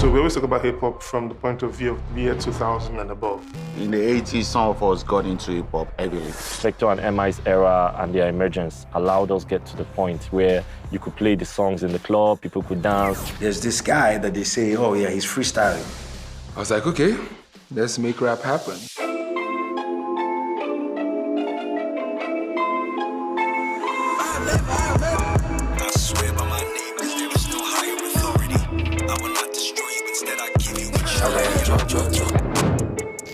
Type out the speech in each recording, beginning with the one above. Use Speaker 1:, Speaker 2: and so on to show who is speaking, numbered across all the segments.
Speaker 1: So we always talk about hip-hop from the point of view of the year 2000 and above.
Speaker 2: In the 80s, some of us got into hip-hop heavily.
Speaker 3: Vector and MI's era and their emergence allowed us get to the point where you could play the songs in the club, people could dance.
Speaker 4: There's this guy that they say, oh yeah, he's freestyling.
Speaker 5: I was like, okay, let's make rap happen.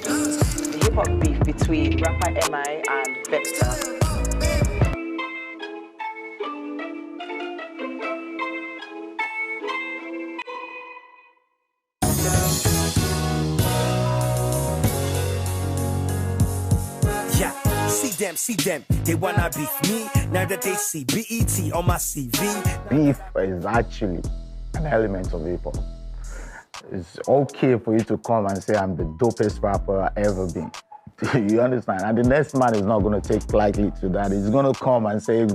Speaker 6: The hip-hop beef between rapper MI and Vector.
Speaker 7: Yeah, see them, they wanna beef me. Now that they see BET on my CV.
Speaker 2: Beef is actually an element of hip-hop. It's okay for you to come and say, I'm the dopest rapper I've ever been. You understand? And the next man is not going to take lightly to that. He's going to come and say,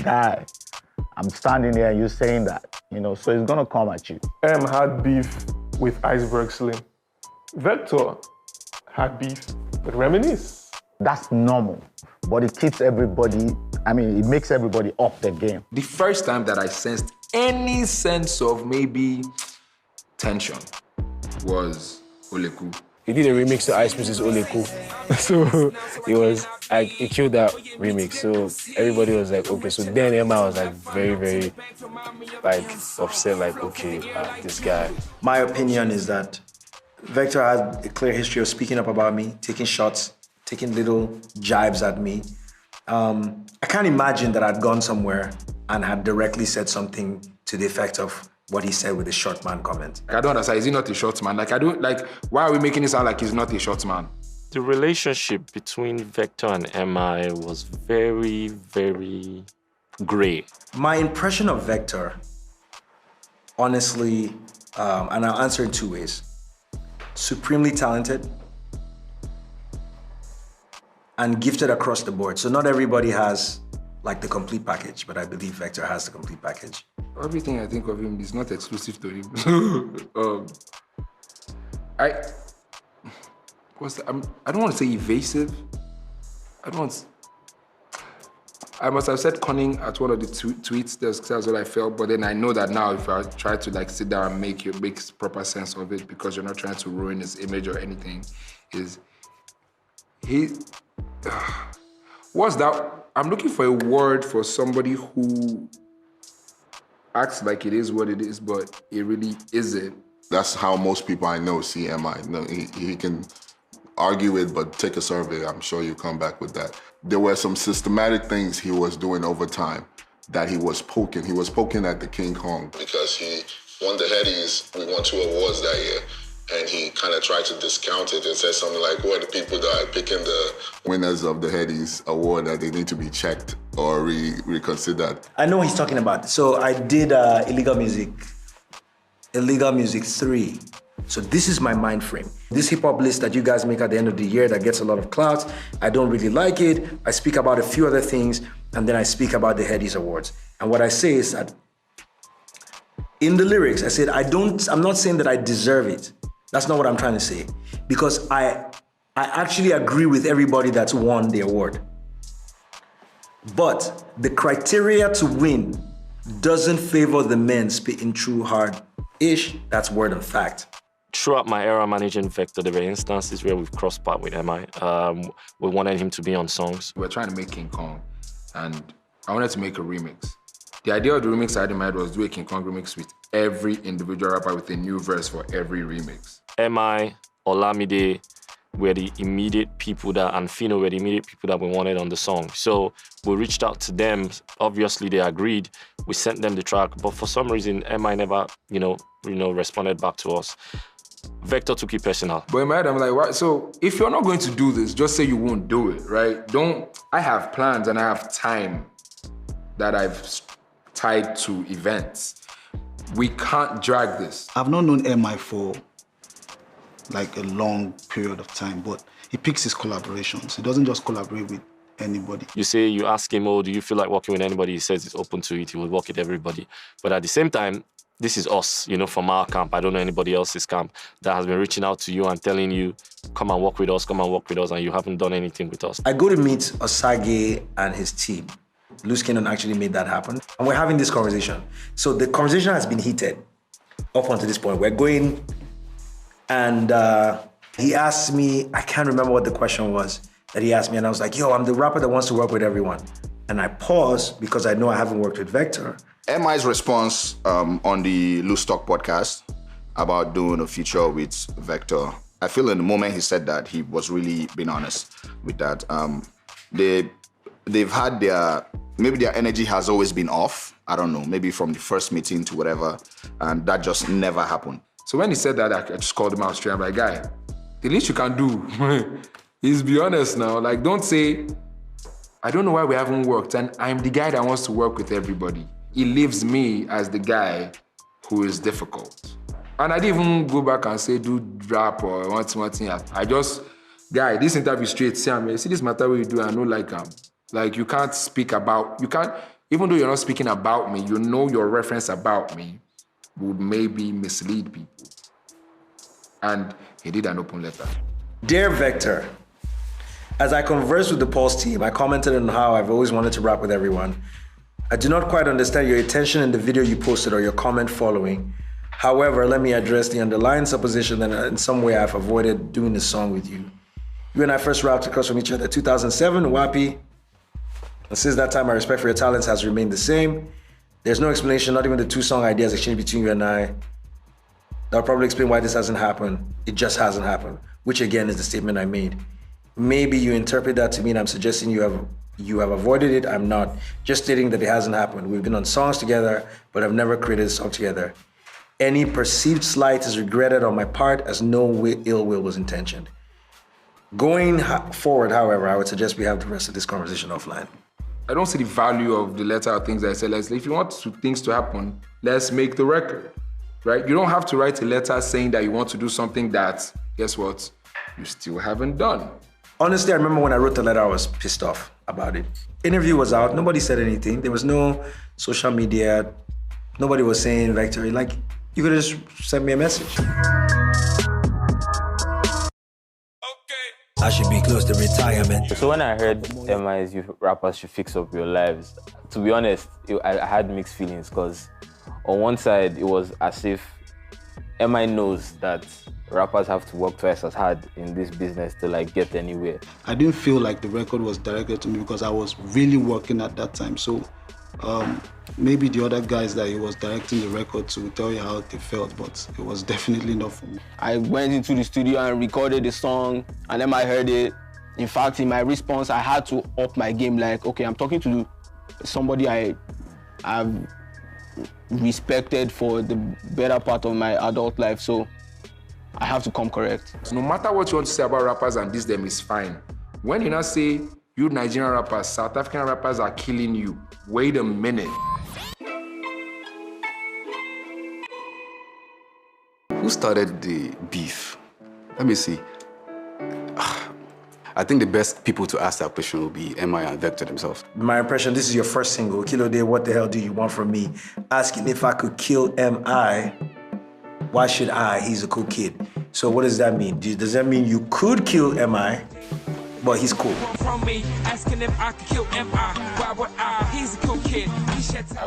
Speaker 2: guy, I'm standing here and you're saying that. You know, so he's going to come at you.
Speaker 1: Had beef with Iceberg Slim. Vector had beef with Reminisce.
Speaker 2: That's normal, but it keeps everybody, it makes everybody up their game.
Speaker 5: The first time that I sensed any sense of maybe tension was Oleku.
Speaker 8: He did a remix to Ice Princess Oleku. So he killed that remix. So everybody was like, okay. So then Emma was like very, upset, like, okay, this guy.
Speaker 4: My opinion is that Vector had a clear history of speaking up about me, taking shots, taking little jibes at me. I can't imagine that I'd gone somewhere and had directly said something to the effect of what he said with the short man comment.
Speaker 5: I don't understand, is he not a short man? Why are we making it sound like he's not a short man?
Speaker 3: The relationship between Vector and MI was very, very gray.
Speaker 4: My impression of Vector, honestly, and I'll answer in two ways. Supremely talented and gifted across the board. So not everybody has like the complete package, but I believe Vector has the complete package.
Speaker 5: Everything I think of him is not exclusive to him. I don't want to say evasive. I must have said cunning at one of the tweets. That's what I felt. But then I know that now if I try to sit down and make proper sense of it, because you're not trying to ruin his image or anything, what's that? I'm looking for a word for somebody who acts like it is what it is, but it really isn't.
Speaker 9: That's how most people I know see MI. No, he can argue it, but take a survey. I'm sure you come back with that. There were some systematic things he was doing over time that he was poking. He was poking at the King Kong. Because he won the Headies, we won 2 awards that year. And he kind of tried to discount it and said something like, who are the people that are picking the winners of the Headies award that they need to be checked or reconsidered?
Speaker 4: I know what he's talking about. So I did Illegal Music 3. So this is my mind frame. This hip-hop list that you guys make at the end of the year that gets a lot of clout, I don't really like it. I speak about a few other things, and then I speak about the Headies Awards. And what I say is that in the lyrics, I said, I'm not saying that I deserve it. That's not what I'm trying to say. Because I actually agree with everybody that's won the award. But the criteria to win doesn't favor the men spitting true hard-ish. That's word and fact.
Speaker 3: Throughout my era managing Vector, there were instances where we've crossed paths with MI. We wanted him to be on songs.
Speaker 5: We're trying to make King Kong, and I wanted to make a remix. The idea of the remix I had in mind was do a King Kong remix with every individual rapper with a new verse for every remix.
Speaker 3: MI, Olamide were the immediate people and Fino were the immediate people that we wanted on the song. So we reached out to them. Obviously, they agreed. We sent them the track, but for some reason, MI never, responded back to us. Vector took it personal.
Speaker 5: But in my head, I'm like, what? So if you're not going to do this, just say you won't do it, right? I have plans and I have time that I've tied to events. We can't drag this.
Speaker 10: I've not known MI for like a long period of time, but he picks his collaborations. He doesn't just collaborate with anybody.
Speaker 3: You ask him, do you feel like working with anybody? He says he's open to it. He will work with everybody. But at the same time, this is us, you know, from our camp. I don't know anybody else's camp that has been reaching out to you and telling you, come and work with us, and you haven't done anything with us.
Speaker 4: I go to meet Osage and his team. Loose Cannon actually made that happen. And we're having this conversation. So the conversation has been heated up until this point. We're going, and he asked me, I can't remember what the question was that he asked me, and I was like, yo, I'm the rapper that wants to work with everyone. And I paused because I know I haven't worked with Vector.
Speaker 11: MI's response on the Loose Talk podcast about doing a feature with Vector, I feel in the moment he said that, he was really being honest with that. They've had maybe their energy has always been off. I don't know, maybe from the first meeting to whatever, and that just never happened.
Speaker 5: So when he said that, I just called him out straight. I'm like, guy, the least you can do is be honest now. Like, don't say, I don't know why we haven't worked, and I'm the guy that wants to work with everybody. He leaves me as the guy who is difficult. And I didn't even go back and say, do rap or one thing. I just, guy, this interview straight, see this matter what you do, I know like you can't speak about, even though you're not speaking about me, you know your reference about me would maybe mislead people. And he did an open letter.
Speaker 4: Dear Vector, as I conversed with the Pulse team, I commented on how I've always wanted to rap with everyone. I do not quite understand your intention in the video you posted or your comment following. However, let me address the underlying supposition that in some way I've avoided doing this song with you. You and I first rapped across from each other in 2007, WAPI. And since that time, my respect for your talents has remained the same. There's no explanation, not even the 2 song ideas exchanged between you and I. That'll probably explain why this hasn't happened. It just hasn't happened, which again is the statement I made. Maybe you interpret that to mean I'm suggesting you have avoided it. I'm not. Just stating that it hasn't happened. We've been on songs together, but I've never created a song together. Any perceived slight is regretted on my part, as no ill will was intentioned. Going forward, however, I would suggest we have the rest of this conversation offline.
Speaker 5: I don't see the value of the letter or things that I said. If you want things to happen, let's make the record, right? You don't have to write a letter saying that you want to do something that, guess what, you still haven't done.
Speaker 4: Honestly, I remember when I wrote the letter, I was pissed off about it. Interview was out, nobody said anything. There was no social media. Nobody was saying, Vector, like, you could have just sent me a message.
Speaker 7: I should be close to retirement.
Speaker 12: So when I heard MI's you rappers should fix up your lives, to be honest, I had mixed feelings, because on one side, it was as if MI knows that rappers have to work twice as hard in this business to like get anywhere.
Speaker 10: I didn't feel like the record was directed to me because I was really working at that time. So maybe the other guys that he was directing the record to tell you how they felt, but it was definitely not for me.
Speaker 13: I went into the studio and recorded the song, and then I heard it. In fact, in my response, I had to up my game. Like, okay, I'm talking to somebody I've respected for the better part of my adult life, so I have to come correct.
Speaker 5: No matter what you want to say about rappers and diss them is fine. When you now say, you Nigerian rappers, South African rappers are killing you, wait a minute.
Speaker 14: Who started the beef? Let me see. I think the best people to ask that question will be MI and Vector themselves.
Speaker 4: My impression, this is your first single, Kilo Day, what the hell do you want from me? Asking if I could kill MI, why should I? He's a cool kid. So what does that mean? Does that mean you could kill MI, but he's cool?
Speaker 15: Asking if I could kill MI, why would I? He's a cool kid.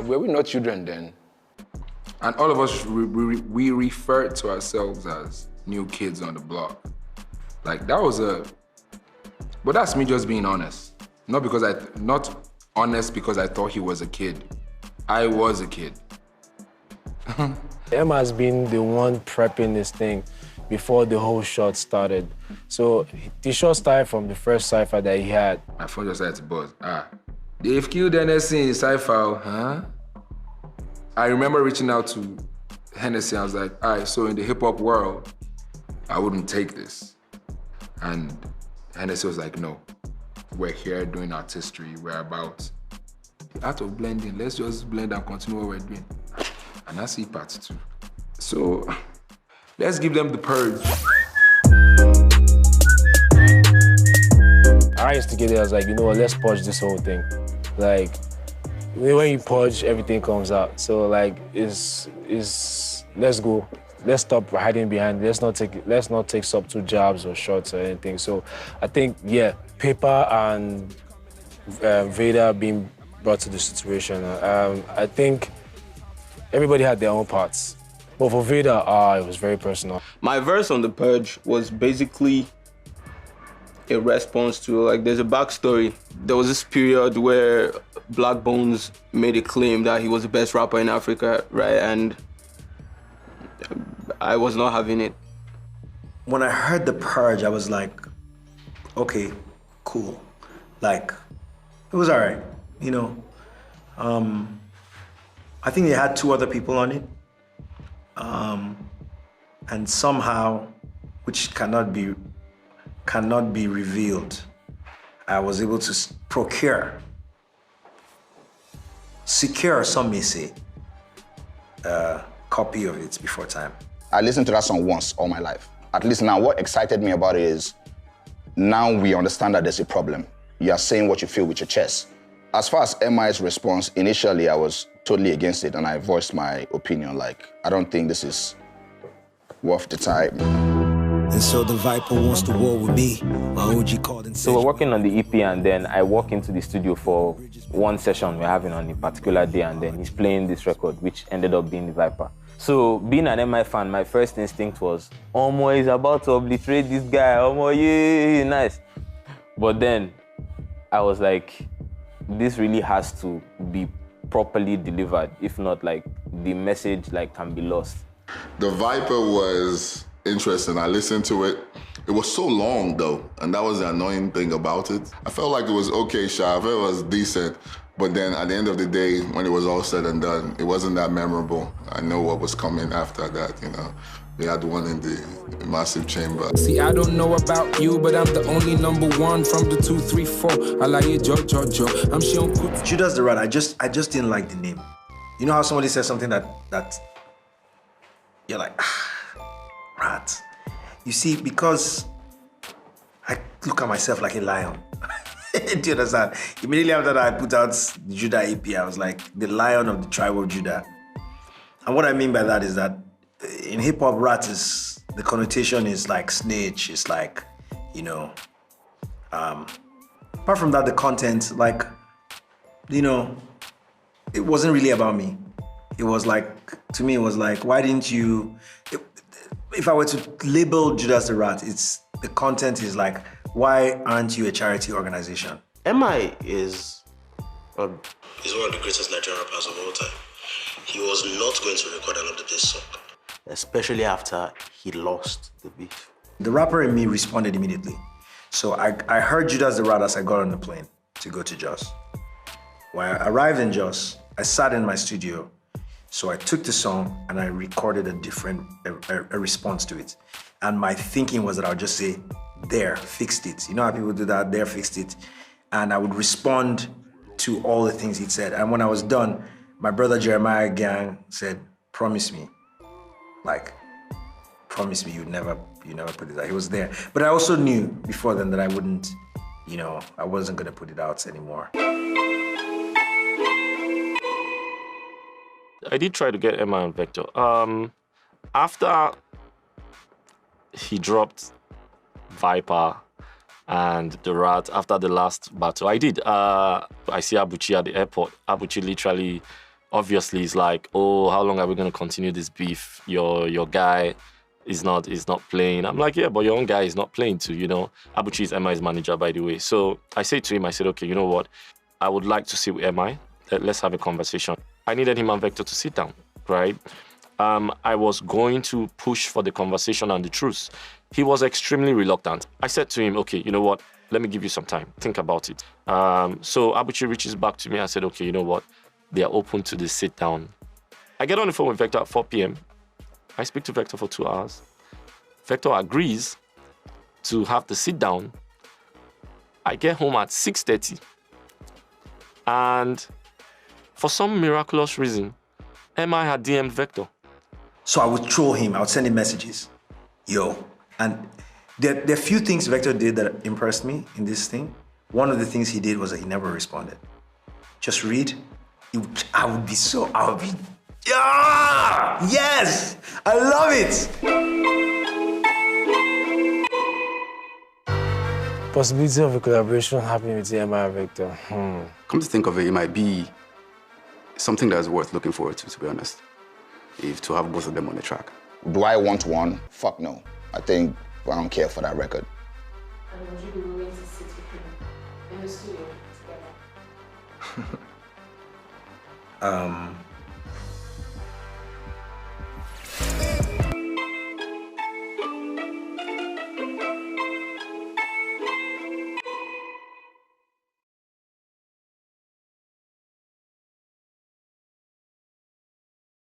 Speaker 5: Were we not children then? And all of us, we refer to ourselves as new kids on the block. Like, that was but that's me just being honest. Not honest because I thought he was a kid. I was a kid.
Speaker 8: Emma's been the one prepping this thing before the whole shot started. So the shot started from the first cipher that he had.
Speaker 5: My phone just had to buzz. They've killed Hennessy in cipher, huh? I remember reaching out to Hennessy. I was like, all right, so in the hip hop world, I wouldn't take this. And Hennessy was like, no, we're here doing artistry. We're about the art of blending. Let's just blend and continue what we're doing. And I see part 2. So let's give them the purge.
Speaker 8: I used to get there, I was like, you know what, let's purge this whole thing. Like, when you purge, everything comes out. So like, is let's go. Let's stop hiding behind. Let's not take subtle jabs or shots or anything. So I think, yeah, Paper and Vader being brought to the situation. I think everybody had their own parts. But for Vader, it was very personal.
Speaker 13: My verse on The Purge was basically a response to, like, there's a backstory. There was this period where Black Bones made a claim that he was the best rapper in Africa, right? And I was not having it.
Speaker 4: When I heard The Purge, I was like, okay, cool. Like, it was all right, you know. I think they had 2 other people on it. And somehow, which cannot be revealed, I was able to secure, some may say, a copy of it before time.
Speaker 11: I listened to that song once all my life. At least now, what excited me about it is now we understand that there's a problem. You are saying what you feel with your chest. As far as MI's response, initially I was totally against it and I voiced my opinion. Like, I don't think this is worth the time.
Speaker 7: And so the Viper wants to war with me. My OG called and said.
Speaker 12: So we're working on the EP, and then I walk into the studio for one session we're having on a particular day, and then he's playing this record, which ended up being the Viper. So being an MI fan, my first instinct was, Omo, he's about to obliterate this guy. Omo, yeah, nice. But then I was like, this really has to be properly delivered. If not, like, the message can be lost.
Speaker 9: The Viper was interesting. I listened to it. It was so long though, and that was the annoying thing about it. I felt like it was okay, Sha. I felt it was decent, but then at the end of the day, when it was all said and done, it wasn't that memorable. I know what was coming after that, you know. We had one in the massive chamber.
Speaker 15: See, I don't know about you, but I'm the only #1 from the 2, 3, 4. I like it, Joe. I'm Sean Cook.
Speaker 4: Judas the Rat, I just didn't like the name. You know how somebody says something that you're like, rat. You see, because I look at myself like a lion. Do you understand? Immediately after that, I put out the Judah EP. I was like, the lion of the tribe of Judah. And what I mean by that is that in hip hop, rat is, the connotation is like snitch. It's like, you know, apart from that, the content, like, you know, it wasn't really about me. It was like, to me, it was like, why didn't you, if I were to label Judas the Rat, the content is like, why aren't you a charity organization?
Speaker 16: MI is one of the greatest Nigerian rappers of all time. He was not going to record another diss song, especially after he lost the beef.
Speaker 4: The rapper in me responded immediately. So I heard Judas the Rat as I got on the plane to go to Jos. When I arrived in Jos, I sat in my studio. So I took the song and I recorded a response to it. And my thinking was that I would just say, there, fixed it. You know how people do that, there, fixed it. And I would respond to all the things he'd said. And when I was done, my brother Jeremiah Gang said, promise me. Like, promise me you never put it out. He was there. But I also knew before then that I wouldn't, you know, I wasn't gonna put it out anymore.
Speaker 3: I did try to get MI on Vector. After he dropped Viper and the Rat, after the last battle, I did. I see Abuchi at the airport. Abuchi literally, obviously, is like, oh, how long are we going to continue this beef? Your guy is not playing. I'm like, yeah, but your own guy is not playing too, you know. Abuchi is MI's manager, by the way. So I said to him, I said, okay, you know what? I would like to sit with MI. Let's have a conversation. I needed him and Vector to sit down, right? I was going to push for the conversation and the truth. He was extremely reluctant. I said to him, okay, you know what? Let me give you some time. Think about it. So Abuchi reaches back to me. I said, okay, you know what? They are open to the sit down. I get on the phone with Vector at 4 p.m. I speak to Vector for 2 hours. Vector agrees to have the sit down. I get home at 6:30. And for some miraculous reason, MI had DM'd Vector.
Speaker 4: So I would troll him, I would send him messages. Yo. And there are few things Vector did that impressed me in this thing. One of the things he did was that he never responded. Just read, I would be, yeah! Yes! I love it!
Speaker 8: Possibility of a collaboration happening with MI and Vector.
Speaker 14: Come to think of it, it might be something that's worth looking forward to be honest. If to have both of them on the track.
Speaker 11: Do I want one? Fuck no. I think I don't care for that record.
Speaker 17: And would you be willing to sit with him in the studio together?